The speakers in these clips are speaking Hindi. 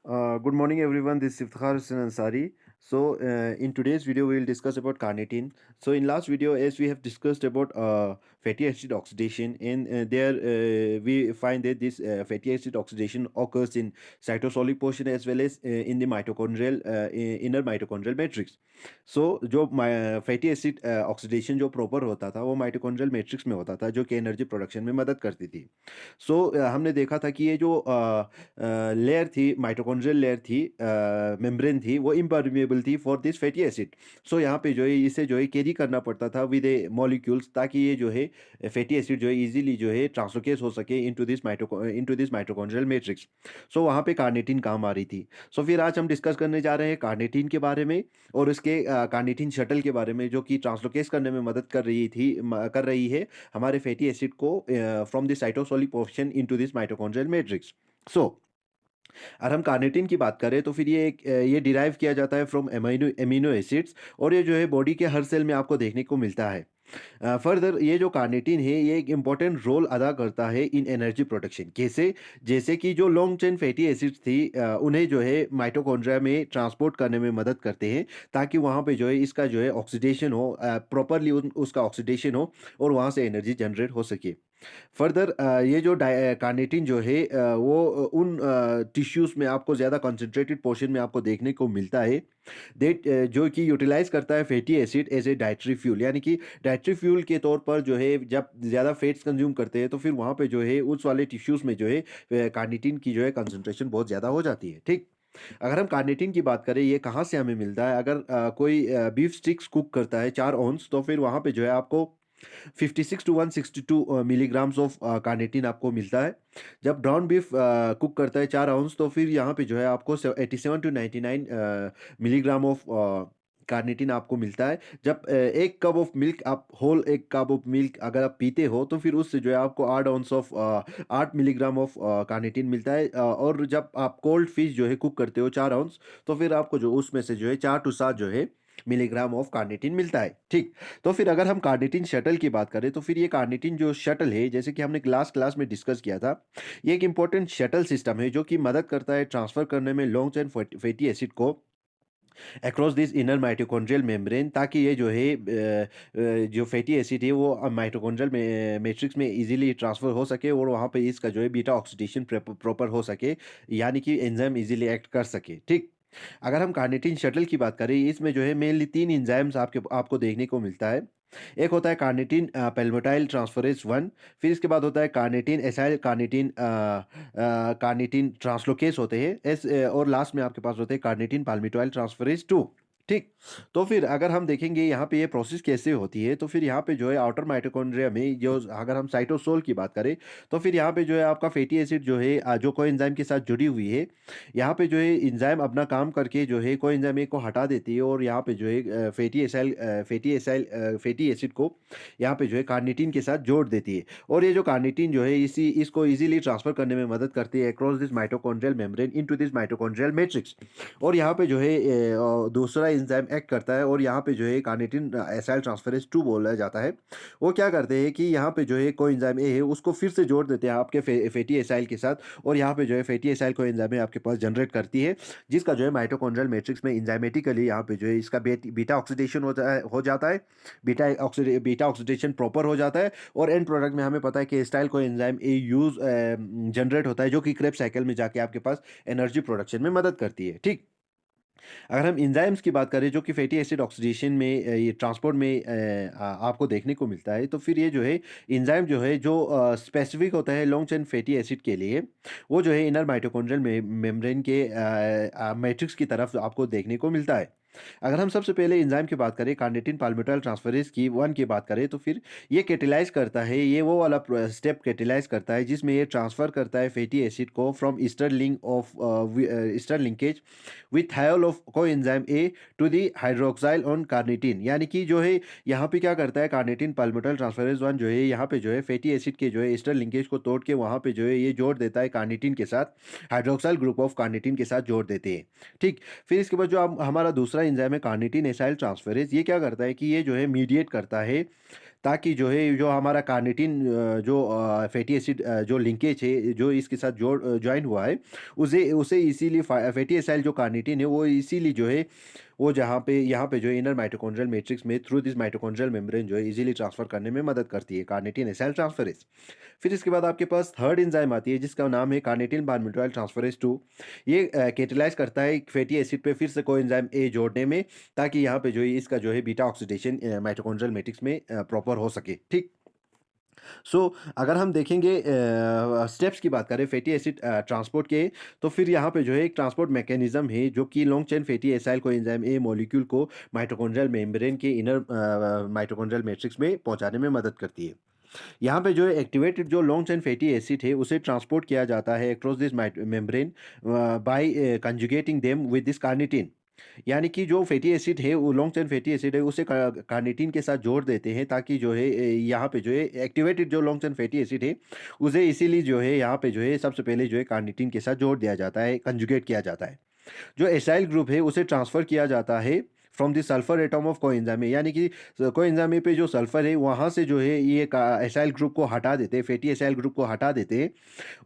Good morning, everyone. This is Iftikhar Hussain Ansari. In today's video, we will discuss about carnitine. So, in last video, as we have discussed about fatty acid oxidation, and there we find that this fatty acid oxidation occurs in cytosolic portion as well as in the mitochondrial inner mitochondrial matrix. So, जो फैटी एसिड ऑक्सीडेशन जो प्रॉपर होता था, वो माइटोकॉन्ड्रियल मैट्रिक्स में होता था, जो कि एनर्जी प्रोडक्शन में मदद करती थी. हमने देखा था कि ये जो लेयर थी, माइटोकॉन्ड्रियल लेयर थी, मेम्ब्रेन थी, वो इम्परमेबल थी फॉर दिस फैटी एसिड. यहाँ पे जो है इसे जो है कैरी करना पड़ता था विद ए मॉलिक्यूल्स, ताकि ये जो है फैटी एसिड जो है इजीली जो है ट्रांसलोकेट हो सके इनटू दिस माइटोकॉन्ड्रियल मैट्रिक्स. वहाँ पे कार्निटिन काम आ रही थी. फिर आज हम डिस्कस करने जा रहे हैं कार्निटिन के बारे में और उसके कार्निटिन शटल के बारे में, जो कि ट्रांसलोकेट करने में मदद कर रही है हमारे फैटी एसिड को from the cytosolic portion into this mitochondrial matrix. So अगर हम कार्निटिन की बात करें तो फिर ये डिराइव किया जाता है फ्रॉम एमिनो एमिनो एसिड्स, और ये जो है बॉडी के हर सेल में आपको देखने को मिलता है. फर्दर ये जो कार्निटिन है ये एक इम्पॉर्टेंट रोल अदा करता है इन एनर्जी प्रोडक्शन. कैसे? जैसे कि जो लॉन्ग चेन फैटी एसिड्स थी, उन्हें जो है माइटोकॉन्ड्रिया में ट्रांसपोर्ट करने में मदद करते हैं, ताकि वहाँ पे जो है इसका जो है ऑक्सीडेशन हो, प्रॉपरली उसका ऑक्सीडेशन हो और वहाँ से एनर्जी जनरेट हो सके. फर्दर ये जो कार्निटिन जो है वो उन टिश्यूज़ में आपको ज़्यादा कंसंट्रेटेड पोर्शन में आपको देखने को मिलता है, जो कि यूटिलाइज़ करता है fatty acid as a dietary fuel. यानी कि डाइटरी फ्यूल के तौर पर जो है जब ज़्यादा फैट्स कंज़्यूम करते हैं, तो फिर वहाँ पे जो है उस वाले टिश्यूज़ में जो है कार्निटिन की जो है कंसंट्रेशन बहुत ज़्यादा हो जाती है, ठीक? अगर हम कार्निटिन की बात करें, ये कहाँ से हमें मिलता है? अगर कोई बीफ स्टिक्स कुक करता है 4 ऑन्स, तो फिर वहाँ पे जो है आपको 56 टू 162 मिलीग्राम्स ऑफ कार्निटिन आपको मिलता है. जब ब्राउन बीफ कुक करता है 4 आउंस, तो फिर यहाँ पे जो है आपको 87 टू 99 मिलीग्राम ऑफ कार्निटिन आपको मिलता है. जब एक कप ऑफ मिल्क, आप होल एक कप ऑफ मिल्क अगर आप पीते हो, तो फिर उससे जो है आपको 8 मिलीग्राम ऑफ कार्निटिन मिलता है. और जब आप कोल्ड फिश जो है कुक करते हो 4 आउंस, तो फिर आपको जो उसमें से जो है 4 टू 7 जो है मिलीग्राम ऑफ कार्निटिन मिलता है, ठीक? तो फिर अगर हम कार्निटिन शटल की बात करें, तो फिर ये कार्निटिन जो शटल है, जैसे कि हमने लास्ट क्लास में डिस्कस किया था, ये एक इंपॉर्टेंट शटल सिस्टम है जो कि मदद करता है ट्रांसफर करने में लॉन्ग चेन फैटी एसिड को across this inner mitochondrial membrane, ताकि ये जो है जो फैटी एसिड है वो माइटोकॉन्ड्रियल मैट्रिक्स में इजीली ट्रांसफर हो सके और वहाँ पे इसका जो है बीटा ऑक्सीडेशन प्रॉपर हो सके, यानी कि एंजाइम इजीली एक्ट कर सके, ठीक? अगर हम कार्निटिन शटल की बात करें, इसमें जो है मेनली 3 एंजाइम्स आपको देखने को मिलता है. एक होता है कार्निटिन पैल्मिटाइल ट्रांसफरेज 1, फिर इसके बाद होता है कार्निटिन एसाइल कार्निटिन ट्रांसलोकेस होते हैं और लास्ट में आपके पास होते हैं कार्निटिन पाल्मिटोइल ट्रांसफरेज 2, ठीक? तो फिर अगर हम देखेंगे यहाँ पे ये प्रोसेस कैसे होती है, तो फिर यहाँ पे जो है आउटर माइटोकॉन्ड्रिया में जो, अगर हम साइटोसोल की बात करें, तो फिर यहाँ पे जो है आपका फैटी एसिड जो है जो कोएंजाइम के साथ जुड़ी हुई है, यहाँ पे जो है एंजाइम अपना काम करके जो है कोएंजाइम ए को हटा देती है और यहाँ पे जो है फैटी एसिड को यहाँ पे जो है कार्निटिन के साथ जोड़ देती है. और ये जो कार्निटिन जो है इसी इसको इजीली ट्रांसफर करने में मदद करती है across this mitochondrial membrane into this mitochondrial matrix. और यहाँ पे जो है दूसरा एंजाइम एक्ट करता है और यहाँ पे जो है कार्निटिन एसाइल ट्रांसफरेज 2 बोला जाता है. वो क्या करते हैं कि यहाँ पे जो है कोएंजाइम ए है उसको फिर से जोड़ देते हैं आपके फैटी एसाइल के साथ, और यहाँ पे जो है फैटी एसाइल कोएंजाइम ए आपके पास जनरेट करती है, जिसका जो है माइटोकॉन्ड्रियल मैट्रिक्स में एंजाइमेटिकली यहाँ पे जो है इसका बीटा ऑक्सीडेशन हो जाता है. बीटा ऑक्सीडेशन प्रॉपर हो जाता है और एंड प्रोडक्ट में हमें पता है कि acetyl coenzyme A use generate होता है, जो कि क्रेब्स साइकिल में जाके आपके पास एनर्जी प्रोडक्शन में मदद करती है, ठीक? अगर हम एंजाइम्स की बात करें, जो कि फैटी एसिड ऑक्सीडेशन में ये ट्रांसपोर्ट में आपको देखने को मिलता है, तो फिर ये जो है एंजाइम जो है जो स्पेसिफिक होता है लॉन्ग चेन फैटी एसिड के लिए, वो जो है इनर माइटोकॉन्ड्रियल मेम्ब्रेन के मैट्रिक्स की तरफ आपको देखने को मिलता है. अगर हम सबसे पहले एंजाइम की बात करें, कार्निटिन पाल्मिटोइल ट्रांसफरेज की 1 की बात करें, तो फिर ये कैटेलाइज करता है, ये वो वाला स्टेप कैटेलाइज करता है जिसमें ये ट्रांसफर करता है फैटी एसिड को from ester linkage with thiol of coenzyme a to the hydroxyl on carnitine. यानी कि जो है यहाँ पे क्या करता है, कार्निटिन पाल्मिटोइल ट्रांसफरेज 1 जो है यहाँ पे जो है फैटी एसिड के जो है ईस्टर लिंकेज को तोड़ के वहाँ पे जो है ये जोड़ देता है कार्निटिन के साथ, हाइड्रोक्साइल ग्रुप ऑफ कार्निटिन के साथ जोड़ देते हैं, ठीक? फिर इसके बाद जो हमारा दूसरा एंजाइम है कार्निटिन एसाइल ट्रांसफेरेज, ये क्या करता है कि ये जो है मीडिएट करता है ताकि जो है जो हमारा कार्निटिन जो फैटी एसिड जो लिंकेज है जो इसके साथ जॉइन हुआ है उसे उसे इसीलिए फैटी एसाइल जो कार्निटिन है वो इसीलिए जो है वो जहाँ पे यहाँ पे जो है इनर माइटोकॉन्ड्रियल मैट्रिक्स में थ्रू दिस माइटोकॉन्ड्रियल मेम्ब्रेन जो है इजीली ट्रांसफर करने में मदद करती है कार्निटिन एसाइल ट्रांसफरेज। फिर इसके बाद आपके पास थर्ड एंजाइम आती है जिसका नाम है कार्निटिन बारबिटोइल ट्रांसफरेज 2। ये कैटेलाइज करता है फैटी एसिड पे फिर से कोएंजाइम ए जोड़ने में, ताकि यहाँ पे जो है इसका जो है बीटा ऑक्सीडेशन माइटोकॉन्ड्रियल मैट्रिक्स में प्रॉपर हो सके। ठीक। सो अगर हम देखेंगे स्टेप्स की बात करें फैटी एसिड ट्रांसपोर्ट के, तो फिर यहाँ पे जो है एक ट्रांसपोर्ट मैकेनिज्म है जो कि long chain fatty acyl coenzyme A molecule को माइटोकॉन्ड्रियल मेम्ब्रेन के इनर माइटोकॉन्ड्रियल मैट्रिक्स में पहुंचाने में मदद करती है। यहाँ पे जो है एक्टिवेटेड जो लॉन्ग चेन फैटी एसिड है उसे ट्रांसपोर्ट किया जाता है across this membrane by conjugating them with this carnitine. यानी कि जो फैटी एसिड है वो लॉन्ग चेन फैटी एसिड है उसे कार्निटिन के साथ जोड़ देते हैं, ताकि जो है यहाँ पे जो है एक्टिवेटेड जो लॉन्ग चेन फैटी एसिड है उसे इसीलिए जो है यहाँ पे जो है सबसे पहले जो है कार्निटिन के साथ जोड़ दिया जाता है, कंजुगेट किया जाता है। जो एसाइल ग्रुप है उसे ट्रांसफर किया जाता है from the sulphur atom of coenzyme, यानी कि कोएंजाइम पे जो सल्फर है वहाँ से जो है ये एसाइल ग्रुप को हटा देते हैं, फैटी एसाइल ग्रुप को हटा देते हैं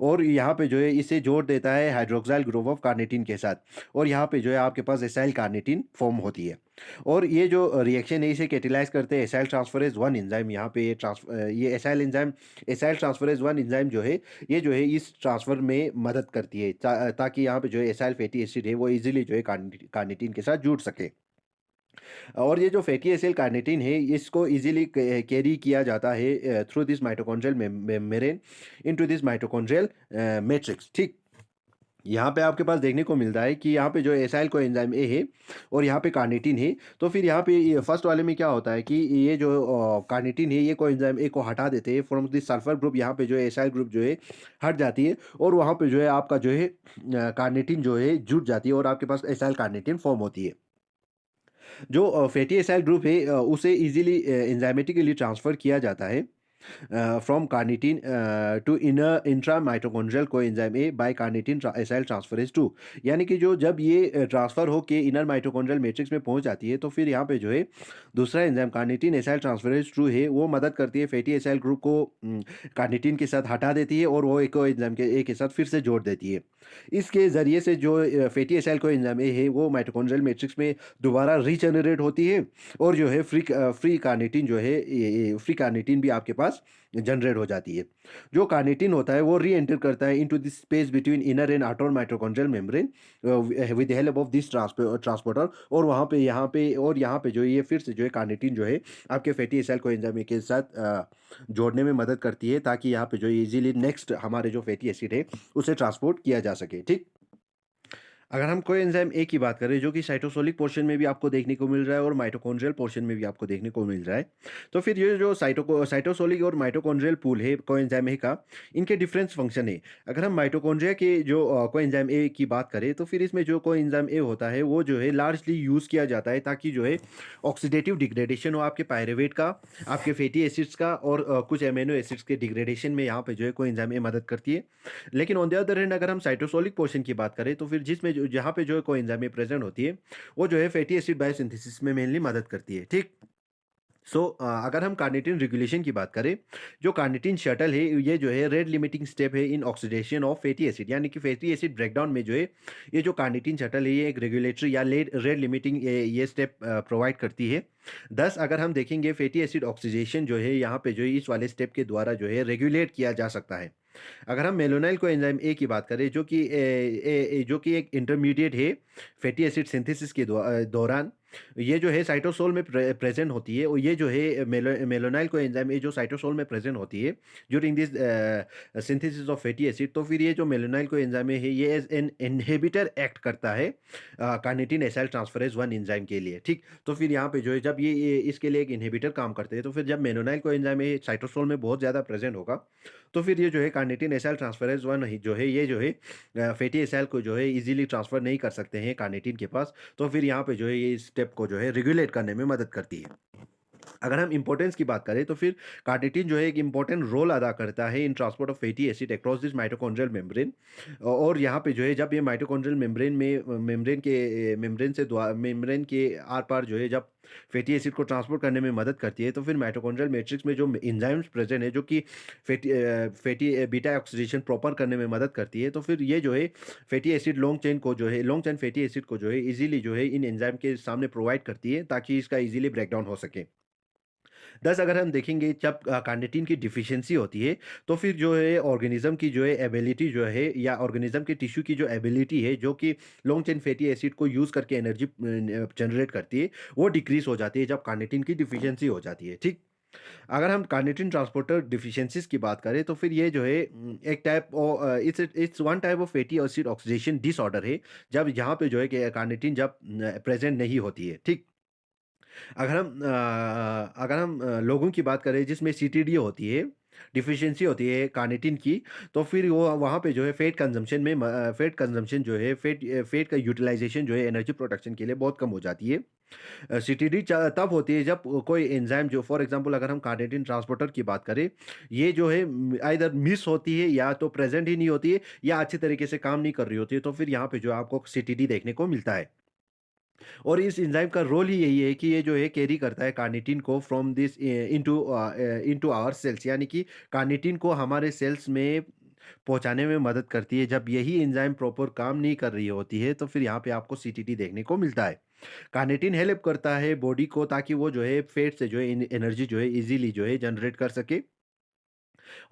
और यहाँ पे जो है इसे जोड़ देता है हाइड्रोक्साइल ग्रुप ऑफ कार्निटिन के साथ, और यहाँ पे जो है आपके पास एसाइल कार्निटिन फॉर्म होती है। और ये जो रिएक्शन है इसे कैटेलाइज करते हैं एसाइल ट्रांसफरेज 1 एंजाइम। यहाँ पे ये acyl enzyme acyl transferase 1 enzyme जो है इस ट्रांसफर में मदद करती है ताकि यहाँ पे जो है एसाइल फैटी एसिड है वो इजीली जो है कार्निटिन के साथ जुड़ सके। और ये जो फैटी एसिड कार्निटिन है इसको इजीली कैरी किया जाता है through this mitochondrial membrane into this mitochondrial matrix. ठीक। यहाँ पे आपके पास देखने को मिलता है कि यहाँ पे जो एसाइल को एंजाइम ए है और यहाँ पे कार्निटिन है, तो फिर यहाँ पे फर्स्ट वाले में क्या होता है कि ये जो कार्निटिन है ये को एंजाइम ए को हटा देते हैं फ्रॉम दिस सल्फर ग्रुप, यहाँ पे जो है एसाइल ग्रुप जो है हट जाती है और वहाँ पे जो है आपका जो है कार्निटिन जो है जुट जाती है और आपके पास एसाइल कार्निटिन फॉर्म होती है। जो फैटी एसाइल ग्रुप है उसे इजीली एंजाइमेटिकली ट्रांसफ़र किया जाता है from carnitine to inner intra mitochondrial coenzyme a by carnitine acyl transferase 2। यानी कि जो जब ये ट्रांसफ़र होके इनर माइटोकॉन्ड्रियल मैट्रिक्स में पहुंच जाती है तो फिर यहाँ पे जो है दूसरा एंजाइम कार्निटिन एसाइल ट्रांसफरेज 2 है वो मदद करती है फैटी एसाइल ग्रुप को कार्निटिन के साथ हटा देती है और वो एक एंजाइम के ए के साथ फिर से जोड़ देती है। इसके ज़रिए से जो फैटी एसाइल कोएंजाइम ए है वो माइटोकॉन्ड्रियल मैट्रिक्स में दोबारा रीजनरेट होती है और जो है फ्री कार्निटिन जो है फ्री कार्निटिन भी आपके पास जनरेट हो जाती है। जो कार्निटिन होता है वो री एंटर करता है into this space between inner and outer mitochondrial membrane with the help of this transporter, और वहाँ पे यहाँ पे जो है ये फिर से जो है कार्निटिन जो है आपके फैटी एसाइल कोएंजाइम के साथ जोड़ने में मदद करती है, ताकि यहाँ पे जो इजीली नेक्स्ट हमारे जो फैटी एसिड है उसे ट्रांसपोर्ट किया जा सके। ठीक। अगर हम कोएंजाइम ए की बात करें जो कि साइटोसोलिक पोर्शन में भी आपको देखने को मिल रहा है और माइटोकॉन्ड्रियल पोर्शन में भी आपको देखने को मिल रहा है, तो फिर ये जो साइटोसोलिक और माइटोकॉन्ड्रियल पूल है कोएंजाइम ए का, इनके डिफरेंस फंक्शन है। अगर हम माइटोकॉन्ड्रिया के जो कोएंजाइम ए की बात करें तो फिर इसमें जो कोएंजाइम ए होता है वो जो है लार्जली यूज़ किया जाता है ताकि जो है ऑक्सीडेटिव डिग्रेडेशन हो आपके पायरेवेट का, आपके फैटी एसिड्स का और कुछ एमिनो एसिड्स के डिग्रेडेशन में यहाँ पे जो है कोएंजाइम ए मदद करती है। लेकिन ऑन द अदर हैंड अगर हम साइटोसोलिक पोर्शन की बात करें तो फिर जिसमें जो जहाँ पे जो है कोएंजाइम प्रेजेंट होती है वो जो है फैटी एसिड बायोसिंथेसिस में मेनली मदद करती है। ठीक। अगर हम कार्निटिन रेगुलेशन की बात करें, जो कार्निटिन शटल है ये जो है रेट लिमिटिंग स्टेप है in oxidation of fatty acid, यानी कि फैटी एसिड ब्रेकडाउन में जो है ये जो कार्निटिन शटल है ये एक रेगुलेटरी या रेट लिमिटिंग ये स्टेप प्रोवाइड करती है। दस अगर हम देखेंगे फैटी एसिड ऑक्सीडेशन जो है यहाँ पे जो है इस वाले स्टेप के द्वारा जो है रेगुलेट किया जा सकता है। अगर हम मेलोनाइल को एंजाइम ए की बात करें जो कि एक इंटरमीडिएट है फैटी एसिड सिंथेसिस के दौरान, ये जो है साइटोसोल में प्रेजेंट होती है और ये जो है मेलोनाइल को एंजाइम ए जो साइटोसोल में प्रेजेंट होती है during this synthesis of fatty acid, तो फिर ये जो मेलोनाइल को एंजाइम है ये एज एन इनहिबिटर एक्ट करता है कार्निटिन एसाइल ट्रांसफरेज 1 एंजाइम के लिए। ठीक। तो फिर यहाँ पे जो है जब ये इसके लिए एक इनहिबिटर काम करते हैं तो फिर जब मेलोनाइल को एंजाइम है साइटोसोल में बहुत ज़्यादा प्रेजेंट होगा तो फिर ये जो है कार्निटिन एसाइल ट्रांसफरेज 1 जो है ये जो है फैटी एसाइल को जो है इजीली ट्रांसफ़र नहीं कर सकते हैं कार्निटिन के पास, तो फिर यहाँ पे जो है ये स्टेप को जो है रेगुलेट करने में मदद करती है। अगर हम इम्पोर्टेंस की बात करें तो फिर कार्निटिन जो है एक इम्पोर्टेंट रोल अदा करता है इन transport of fatty acid across this mitochondrial membrane. और यहाँ पे जो है जब ये माइटोकॉन्ड्रियल मेम्ब्रेन में मेम्ब्रेन के आर पार जो है जब फैटी एसिड को ट्रांसपोर्ट करने में मदद करती है, तो फिर माइटोकॉन्ड्रियल मैट्रिक्स में जो एंजाइम्स प्रेजेंट है जो कि फैटी बीटा ऑक्सीडेशन प्रॉपर करने में मदद करती है, तो फिर ये जो है fatty acid long chain fatty acid को जो है इजीली जो है इन एंजाइम के सामने प्रोवाइड करती है ताकि इसका इजीली ब्रेकडाउन हो सके। दस अगर हम देखेंगे जब कार्निटिन की डिफिशियंसी होती है, तो फिर जो है ऑर्गेनिज्म की जो है एबिलिटी जो है या ऑर्गेनिज्म के टिश्यू की जो एबिलिटी है जो कि लॉन्ग चेन फैटी एसिड को यूज़ करके एनर्जी जनरेट करती है, वो डिक्रीज हो जाती है जब कार्निटिन की डिफिशियंसी हो जाती है। ठीक। अगर हम कार्निटिन ट्रांसपोर्टर डिफिशियंसीज की बात करें तो फिर ये जो है एक type it's it's one type of fatty acid oxidation disorder है, जब यहाँ पे जो है कि कार्निटिन जब प्रेजेंट नहीं होती है। ठीक। अगर हम लोगों की बात करें जिसमें सीटीडी होती है, डिफिशियंसी होती है कार्निटिन की, तो फिर वो वहाँ पे जो है फैट कंजम्पशन जो है फैट का यूटिलाइजेशन जो है एनर्जी प्रोडक्शन के लिए बहुत कम हो जाती है। सीटीडी तब होती है जब कोई एंजाइम जो फॉर एग्जांपल अगर हम कार्निटिन ट्रांसपोर्टर की बात करें, ये जो है आइदर मिस होती है या तो प्रेजेंट ही नहीं होती है या अच्छी तरीके से काम नहीं कर रही होती है, तो फिर यहाँ पे जो है आपको सीटीडी देखने को मिलता है। और इस एंजाइम का रोल ही यही है कि ये जो है कैरी करता है कार्निटिन को from this into our cells, यानी कि कार्निटिन को हमारे सेल्स में पहुंचाने में मदद करती है। जब यही एंजाइम प्रॉपर काम नहीं कर रही होती है तो फिर यहाँ पे आपको सीटीटी देखने को मिलता है। कार्निटिन हेल्प करता है बॉडी को ताकि वो जो है फैट से जो है एनर्जी जो है इजीली जो है जनरेट कर सके।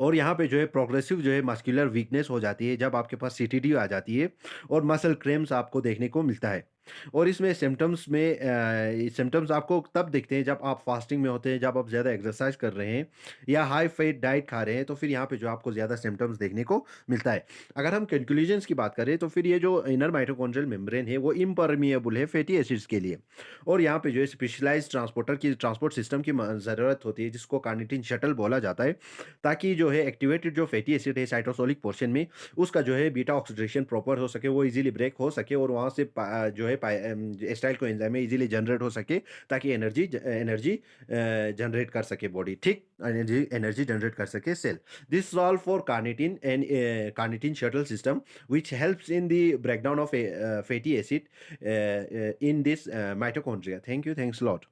और यहाँ पे जो है प्रोग्रेसिव जो है मस्कुलर वीकनेस हो जाती है जब आपके पास सीटीडी आ जाती है, और मसल क्रैम्प्स आपको देखने को मिलता है। और इसमें सिम्टम्स आपको तब दिखते हैं जब आप फास्टिंग में होते हैं, जब आप ज़्यादा एक्सरसाइज कर रहे हैं या हाई फैट डाइट खा रहे हैं, तो फिर यहाँ पे जो आपको ज़्यादा सिम्टम्स देखने को मिलता है। अगर हम कंक्लूजन्स की बात करें तो फिर ये जो इनर माइटोकॉन्ड्रियल मेम्ब्रेन है वो इम्परमिएबल है फैटी एसिड्स के लिए। और यहाँ पे जो है स्पेशलाइज्ड ट्रांसपोर्ट सिस्टम की ज़रूरत होती है जिसको कार्निटिन शटल बोला जाता है, ताकि जो है एक्टिवेटेड जो फैटी एसिड है साइटोसोलिक पोर्शन में, उसका जो है बीटा ऑक्सीडेशन प्रॉपर हो सके, वो इजीली ब्रेक हो सके और वहाँ से जो है एस्टाइल को एंजाइम में इजीली जनरेट हो सके, ताकि एनर्जी जनरेट कर सके बॉडी। ठीक। एनर्जी जनरेट कर सके cell. This all for carnitine and carnitine shuttle system which helps in the breakdown of fatty acid in this mitochondria. Thank you. Thanks a lot.